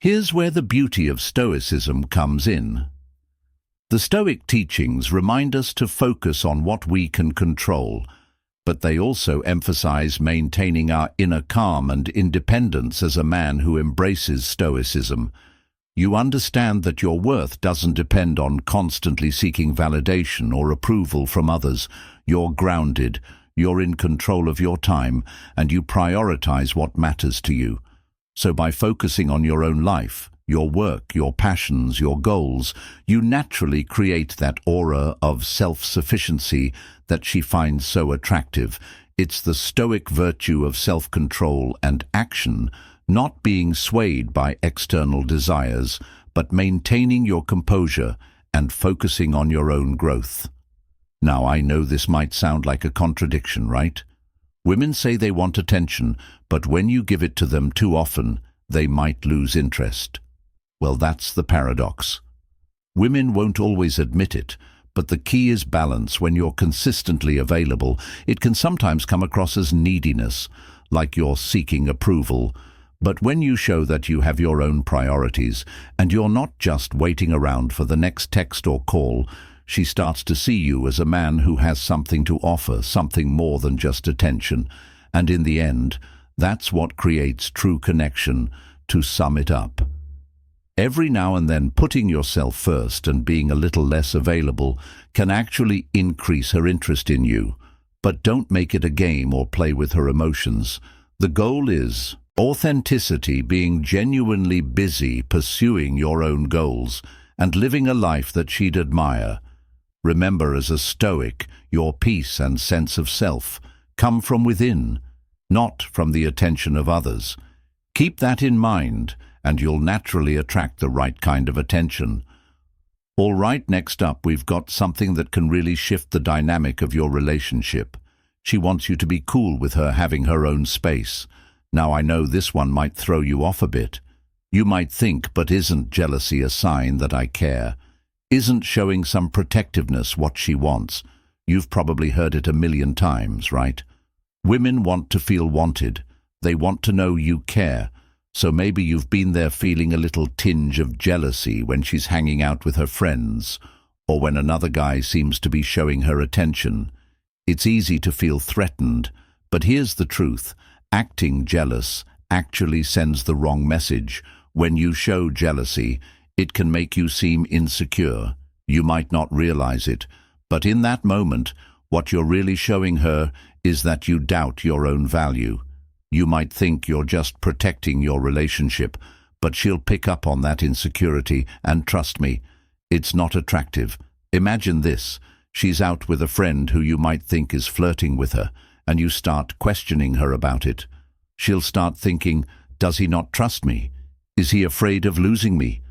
Here's where the beauty of Stoicism comes in. The Stoic teachings remind us to focus on what we can control, but they also emphasize maintaining our inner calm and independence as a man who embraces Stoicism. You understand that your worth doesn't depend on constantly seeking validation or approval from others. You're grounded, you're in control of your time, and you prioritize what matters to you. So by focusing on your own life, your work, your passions, your goals, you naturally create that aura of self-sufficiency that she finds so attractive. It's the Stoic virtue of self-control and action, not being swayed by external desires, but maintaining your composure and focusing on your own growth. Now, I know this might sound like a contradiction, right? Women say they want attention, but when you give it to them too often, they might lose interest. Well, that's the paradox. Women won't always admit it, but the key is balance. When you're consistently available, it can sometimes come across as neediness, like you're seeking approval. But when you show that you have your own priorities, and you're not just waiting around for the next text or call, she starts to see you as a man who has something to offer, something more than just attention. And in the end, that's what creates true connection. To sum it up, every now and then putting yourself first and being a little less available can actually increase her interest in you. But don't make it a game or play with her emotions. The goal is authenticity, being genuinely busy pursuing your own goals and living a life that she'd admire. Remember, as a Stoic, your peace and sense of self come from within, not from the attention of others. Keep that in mind, and you'll naturally attract the right kind of attention. All right, next up, we've got something that can really shift the dynamic of your relationship. She wants you to be cool with her having her own space. Now, I know this one might throw you off a bit. You might think, but isn't jealousy a sign that I care? Isn't showing some protectiveness what she wants? You've probably heard it a million times, right? Women want to feel wanted. They want to know you care. So maybe you've been there feeling a little tinge of jealousy when she's hanging out with her friends, or when another guy seems to be showing her attention. It's easy to feel threatened, but here's the truth. Acting jealous actually sends the wrong message. When you show jealousy, it can make you seem insecure. You might not realize it, but in that moment, what you're really showing her is that you doubt your own value. You might think you're just protecting your relationship, but she'll pick up on that insecurity, and trust me, it's not attractive. Imagine this. She's out with a friend who you might think is flirting with her, and you start questioning her about it. She'll start thinking, does he not trust me? Is he afraid of losing me?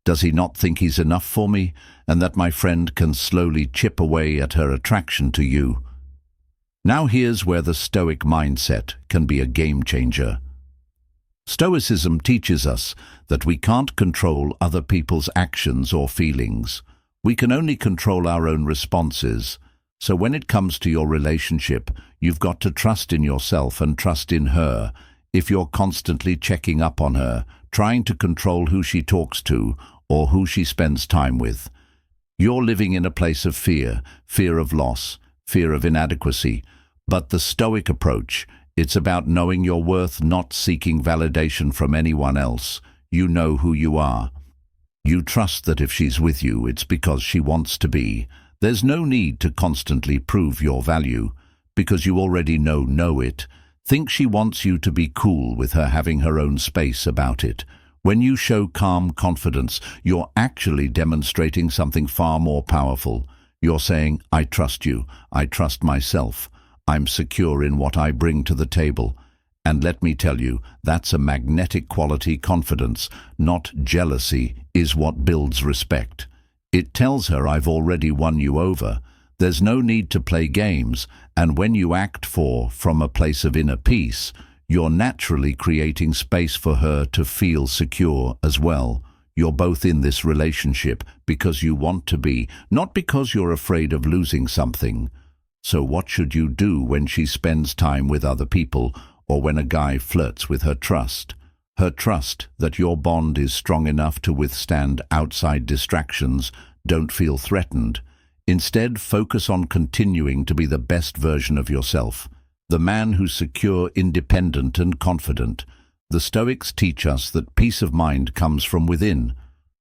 Does he not think he's enough for me, and that my friend can slowly chip away at her attraction to you? Now here's where the Stoic mindset can be a game changer. Stoicism teaches us that we can't control other people's actions or feelings. We can only control our own responses. So when it comes to your relationship, you've got to trust in yourself and trust in her. If you're constantly checking up on her, trying to control who she talks to or who she spends time with, you're living in a place of fear, fear of loss, fear of inadequacy. But the Stoic approach, it's about knowing your worth, not seeking validation from anyone else. You know who you are. You trust that if she's with you, it's because she wants to be. There's no need to constantly prove your value, because you already know it. Think she wants you to be cool with her having her own space about it. When you show calm confidence, you're actually demonstrating something far more powerful. You're saying, I trust you, I trust myself, I'm secure in what I bring to the table. And let me tell you, that's a magnetic quality. Confidence, not jealousy, is what builds respect. It tells her, I've already won you over. There's no need to play games, and when you act from a place of inner peace, you're naturally creating space for her to feel secure as well. You're both in this relationship because you want to be, not because you're afraid of losing something. So what should you do when she spends time with other people, or when a guy flirts with her trust? her trust that your bond is strong enough to withstand outside distractions. Don't feel threatened. Instead, focus on continuing to be the best version of yourself, the man who's secure, independent, and confident. The Stoics teach us that peace of mind comes from within,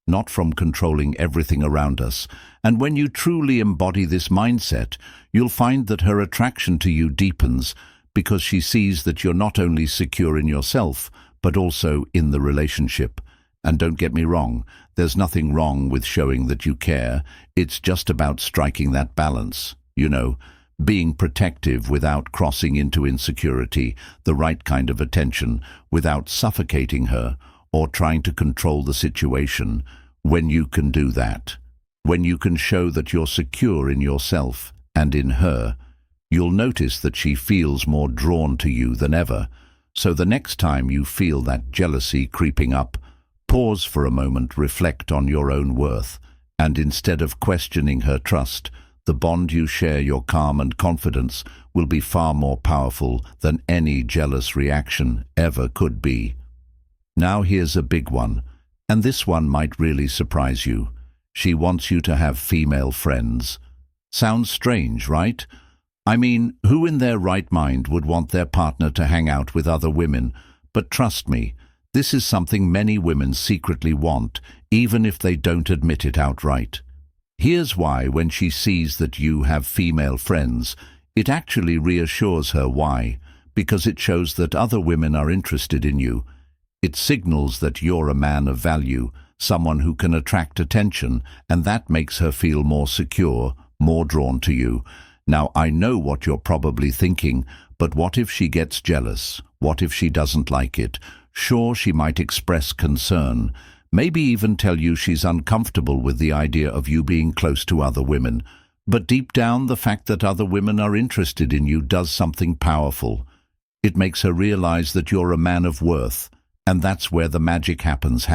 not from controlling everything around us. And when you truly embody this mindset, you'll find that her attraction to you deepens, because she sees that you're not only secure in yourself, but also in the relationship. And don't get me wrong, there's nothing wrong with showing that you care. It's just about striking that balance. Being protective without crossing into insecurity, the right kind of attention, without suffocating her or trying to control the situation. When you can do that, when you can show that you're secure in yourself and in her, you'll notice that she feels more drawn to you than ever. So the next time you feel that jealousy creeping up, pause for a moment, reflect on your own worth, and instead of questioning her trust, the bond you share, your calm and confidence, will be far more powerful than any jealous reaction ever could be. Now here's a big one, and this one might really surprise you. She wants you to have female friends. Sounds strange, right? I mean, who in their right mind would want their partner to hang out with other women? But trust me, this is something many women secretly want, even if they don't admit it outright. Here's why. When she sees that you have female friends, it actually reassures her. Why? Because it shows that other women are interested in you. It signals that you're a man of value, someone who can attract attention, and that makes her feel more secure, more drawn to you. Now, I know what you're probably thinking, but what if she gets jealous? What if she doesn't like it? Sure, she might express concern, maybe even tell you she's uncomfortable with the idea of you being close to other women. But deep down, the fact that other women are interested in you does something powerful. It makes her realize that you're a man of worth, and that's where the magic happens.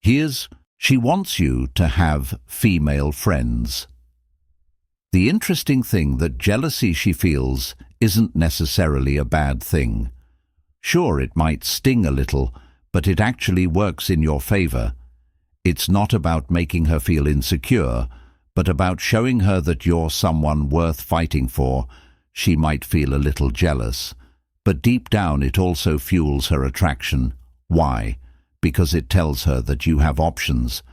She wants you to have female friends. The interesting thing, that jealousy she feels isn't necessarily a bad thing. Sure, it might sting a little, but it actually works in your favor. It's not about making her feel insecure, but about showing her that you're someone worth fighting for. She might feel a little jealous, but deep down it also fuels her attraction. Why? Because it tells her that you have options.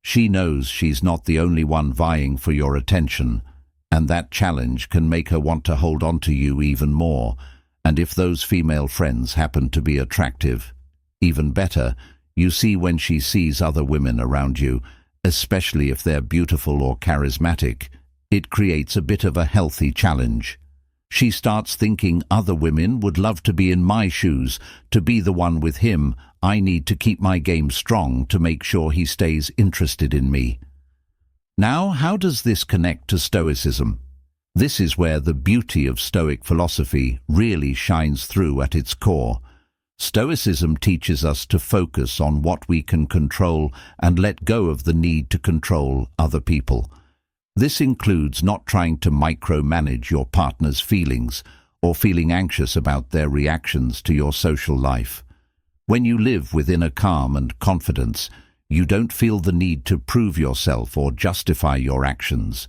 She knows she's not the only one vying for your attention, and that challenge can make her want to hold on to you even more. And if those female friends happen to be attractive, even better. You see, when she sees other women around you, especially if they're beautiful or charismatic, it creates a bit of a healthy challenge. She starts thinking, other women would love to be in my shoes, to be the one with him. I need to keep my game strong to make sure he stays interested in me. Now, how does this connect to Stoicism? This is where the beauty of Stoic philosophy really shines through at its core. Stoicism teaches us to focus on what we can control and let go of the need to control other people. This includes not trying to micromanage your partner's feelings or feeling anxious about their reactions to your social life. When you live within a calm and confidence, you don't feel the need to prove yourself or justify your actions.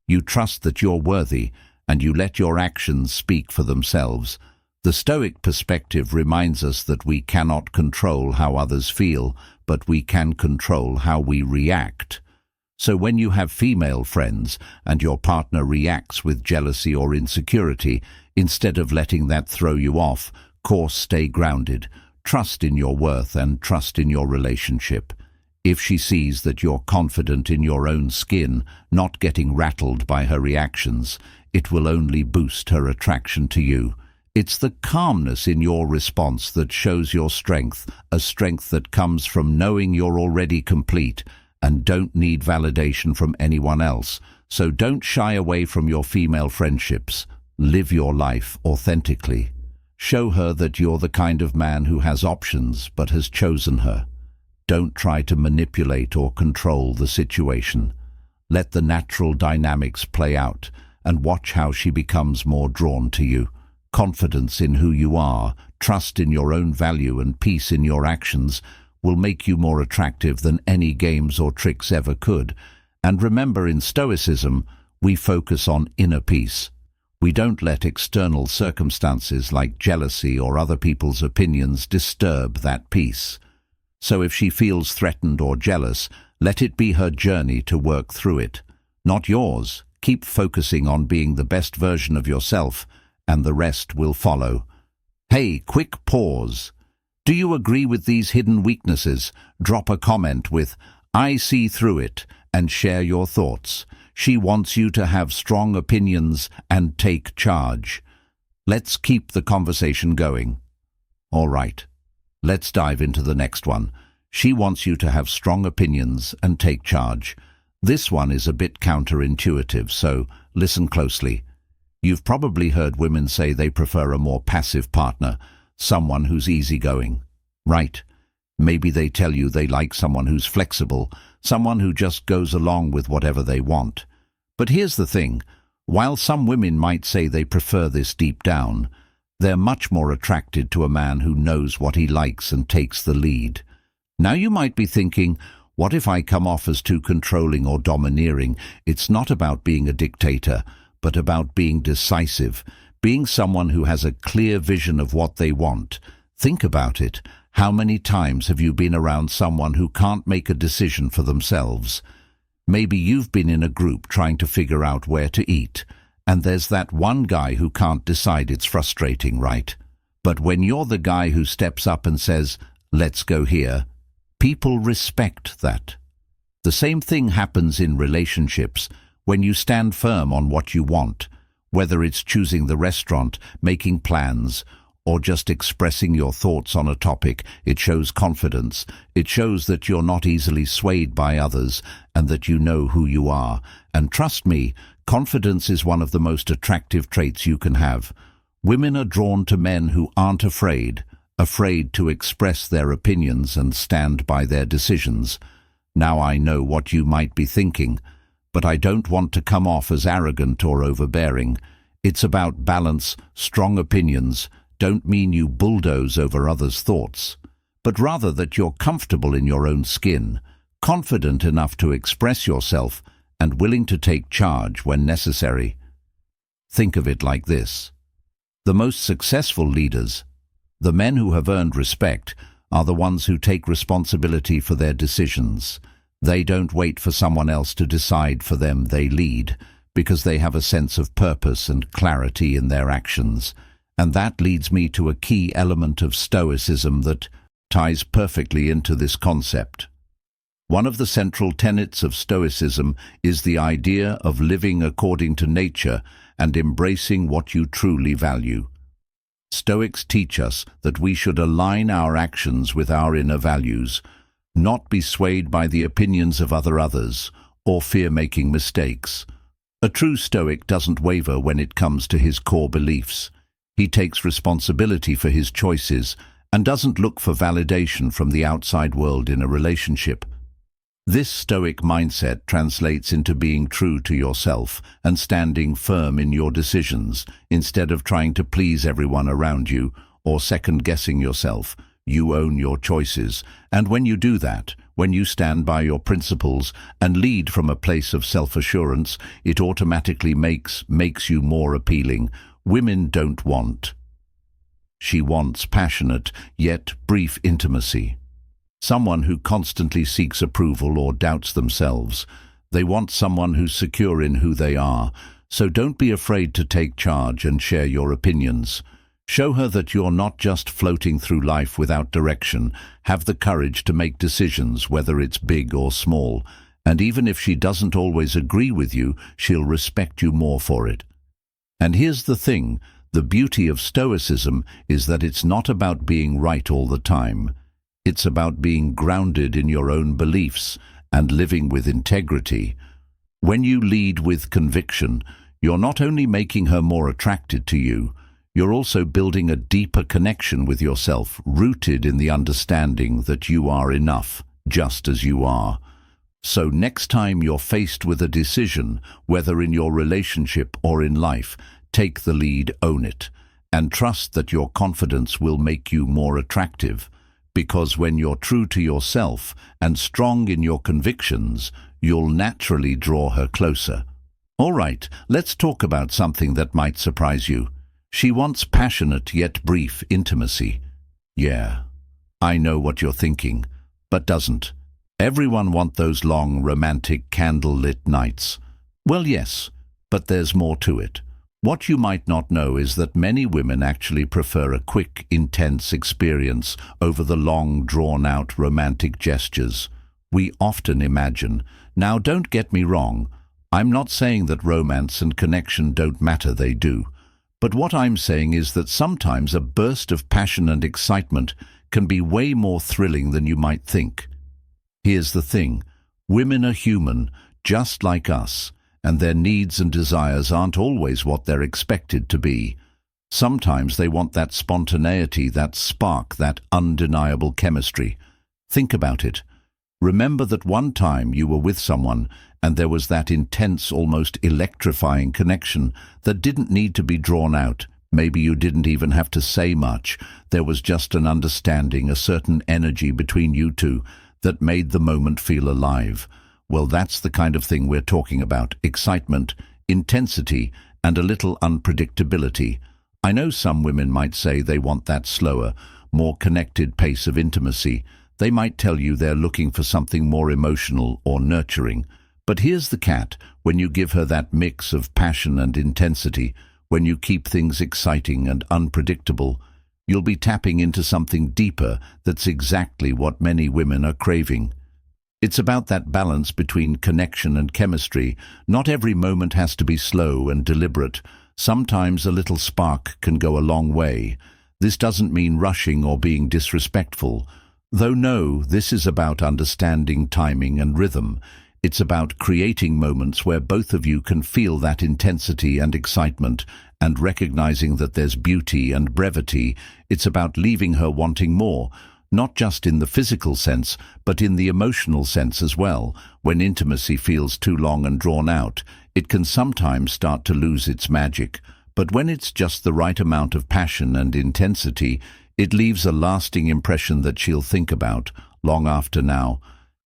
You trust that you're worthy, and you let your actions speak for themselves. The Stoic perspective reminds us that we cannot control how others feel, but we can control how we react. So when you have female friends and your partner reacts with jealousy or insecurity, instead of letting that throw you off, stay grounded. Trust in your worth and trust in your relationship. If she sees that you're confident in your own skin, not getting rattled by her reactions, it will only boost her attraction to you. It's the calmness in your response that shows your strength, a strength that comes from knowing you're already complete and don't need validation from anyone else. So don't shy away from your female friendships. Live your life authentically. Show her that you're the kind of man who has options but has chosen her. Don't try to manipulate or control the situation. Let the natural dynamics play out and watch how she becomes more drawn to you. Confidence in who you are, trust in your own value and peace in your actions will make you more attractive than any games or tricks ever could. And remember, in Stoicism, we focus on inner peace. We don't let external circumstances like jealousy or other people's opinions disturb that peace. So if she feels threatened or jealous, let it be her journey to work through it, not yours. Keep focusing on being the best version of yourself, and the rest will follow. Hey, quick pause. Do you agree with these hidden weaknesses? Drop a comment with "I see through it" and share your thoughts. She wants you to have strong opinions and take charge. Let's keep the conversation going. All right, let's dive into the next one. She wants you to have strong opinions and take charge. This one is a bit counterintuitive, so listen closely. You've probably heard women say they prefer a more passive partner, someone who's easygoing. Right. Maybe they tell you they like someone who's flexible, someone who just goes along with whatever they want. But here's the thing. While some women might say they prefer this deep down, they're much more attracted to a man who knows what he likes and takes the lead. Now you might be thinking, what if I come off as too controlling or domineering? It's not about being a dictator, but about being decisive, being someone who has a clear vision of what they want. Think about it. How many times have you been around someone who can't make a decision for themselves? Maybe you've been in a group trying to figure out where to eat, and there's that one guy who can't decide. It's frustrating, right? But when you're the guy who steps up and says, "Let's go here," people respect that. The same thing happens in relationships. When you stand firm on what you want, whether it's choosing the restaurant, making plans, or just expressing your thoughts on a topic, it shows confidence. It shows that you're not easily swayed by others and that you know who you are. And trust me, confidence is one of the most attractive traits you can have. Women are drawn to men who aren't afraid to express their opinions and stand by their decisions. Now I know what you might be thinking, but I don't want to come off as arrogant or overbearing. It's about balance. Strong opinions don't mean you bulldoze over others' thoughts, but rather that you're comfortable in your own skin, confident enough to express yourself, and willing to take charge when necessary. Think of it like this. The most successful leaders, the men who have earned respect, are the ones who take responsibility for their decisions. They don't wait for someone else to decide for them. They lead because they have a sense of purpose and clarity in their actions. And that leads me to a key element of Stoicism that ties perfectly into this concept. One of the central tenets of Stoicism is the idea of living according to nature and embracing what you truly value. Stoics teach us that we should align our actions with our inner values, not be swayed by the opinions of others or fear making mistakes. A true Stoic doesn't waver when it comes to his core beliefs. He takes responsibility for his choices and doesn't look for validation from the outside world in a relationship. This Stoic mindset translates into being true to yourself and standing firm in your decisions. Instead of trying to please everyone around you or second-guessing yourself, you own your choices. And when you do that, when you stand by your principles and lead from a place of self-assurance, it automatically makes you more appealing. Women don't want. She wants passionate, yet brief intimacy. Someone who constantly seeks approval or doubts themselves. They want someone who's secure in who they are. So don't be afraid to take charge and share your opinions. Show her that you're not just floating through life without direction. Have the courage to make decisions, whether it's big or small. And even if she doesn't always agree with you, she'll respect you more for it. And here's the thing, the beauty of Stoicism is that it's not about being right all the time. It's about being grounded in your own beliefs and living with integrity. When you lead with conviction, you're not only making her more attracted to you, you're also building a deeper connection with yourself, rooted in the understanding that you are enough, just as you are. So next time you're faced with a decision, whether in your relationship or in life, take the lead, own it, and trust that your confidence will make you more attractive, because when you're true to yourself and strong in your convictions, you'll naturally draw her closer. All right, let's talk about something that might surprise you. She wants passionate yet brief intimacy. Yeah, I know what you're thinking, but doesn't everyone want those long, romantic, candle-lit nights? Well, yes, but there's more to it. What you might not know is that many women actually prefer a quick, intense experience over the long, drawn-out romantic gestures we often imagine. Now, don't get me wrong. I'm not saying that romance and connection don't matter, they do. But what I'm saying is that sometimes a burst of passion and excitement can be way more thrilling than you might think. Here's the thing. Women are human, just like us, and their needs and desires aren't always what they're expected to be. Sometimes they want that spontaneity, that spark, that undeniable chemistry. Think about it. Remember that one time you were with someone and there was that intense, almost electrifying connection that didn't need to be drawn out. Maybe you didn't even have to say much. There was just an understanding, a certain energy between you two that made the moment feel alive. Well, that's the kind of thing we're talking about. Excitement, intensity, and a little unpredictability. I know some women might say they want that slower, more connected pace of intimacy. They might tell you they're looking for something more emotional or nurturing. But here's the catch: when you give her that mix of passion and intensity, when you keep things exciting and unpredictable, you'll be tapping into something deeper that's exactly what many women are craving. It's about that balance between connection and chemistry. Not every moment has to be slow and deliberate. Sometimes a little spark can go a long way. This doesn't mean rushing or being disrespectful. Though no, this is about understanding timing and rhythm. It's about creating moments where both of you can feel that intensity and excitement, and recognizing that there's beauty and brevity. It's about leaving her wanting more, not just in the physical sense, but in the emotional sense as well. When intimacy feels too long and drawn out, it can sometimes start to lose its magic. But when it's just the right amount of passion and intensity, it leaves a lasting impression that she'll think about long after. Now,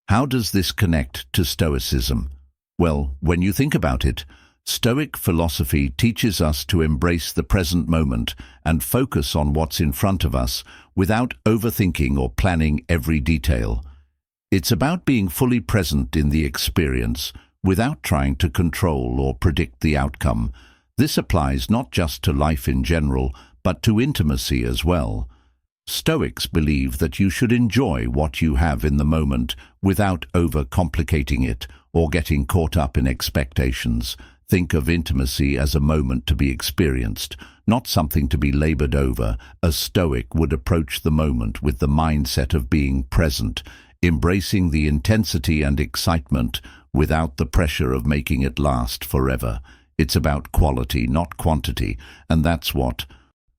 how does this connect to Stoicism? Well, when you think about it, Stoic philosophy teaches us to embrace the present moment and focus on what's in front of us without overthinking or planning every detail. It's about being fully present in the experience without trying to control or predict the outcome. This applies not just to life in general, but to intimacy as well. Stoics believe that you should enjoy what you have in the moment without overcomplicating it or getting caught up in expectations. Think of intimacy as a moment to be experienced, not something to be labored over. A Stoic would approach the moment with the mindset of being present, embracing the intensity and excitement without the pressure of making it last forever. It's about quality, not quantity, and that's what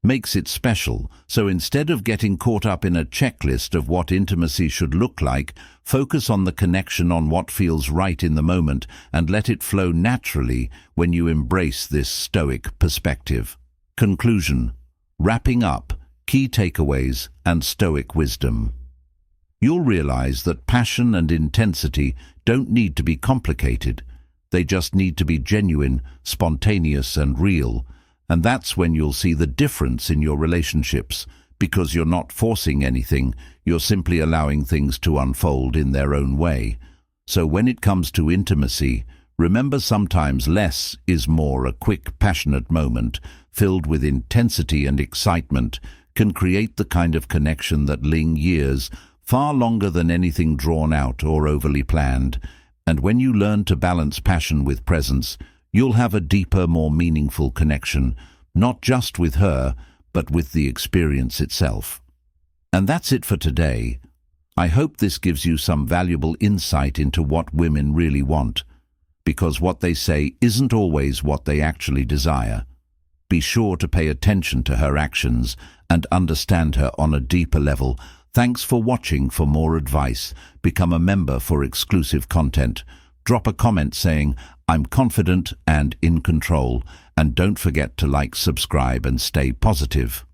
makes it special. So instead of getting caught up in a checklist of what intimacy should look like, focus on the connection, on what feels right in the moment, and let it flow naturally when you embrace this Stoic perspective. Conclusion. Wrapping up, key takeaways and Stoic wisdom. You'll realize that passion and intensity don't need to be complicated. They just need to be genuine, spontaneous, and real. And that's when you'll see the difference in your relationships, because you're not forcing anything, you're simply allowing things to unfold in their own way. So when it comes to intimacy, remember, sometimes less is more. A quick, passionate moment, filled with intensity and excitement, can create the kind of connection that lingers years, far longer than anything drawn out or overly planned. And when you learn to balance passion with presence, you'll have a deeper, more meaningful connection, not just with her, but with the experience itself. And that's it for today. I hope this gives you some valuable insight into what women really want, because what they say isn't always what they actually desire. Be sure to pay attention to her actions and understand her on a deeper level. Thanks for watching. For more advice, become a member for exclusive content. Drop a comment saying, "I'm confident and in control," and don't forget to like, subscribe and stay positive.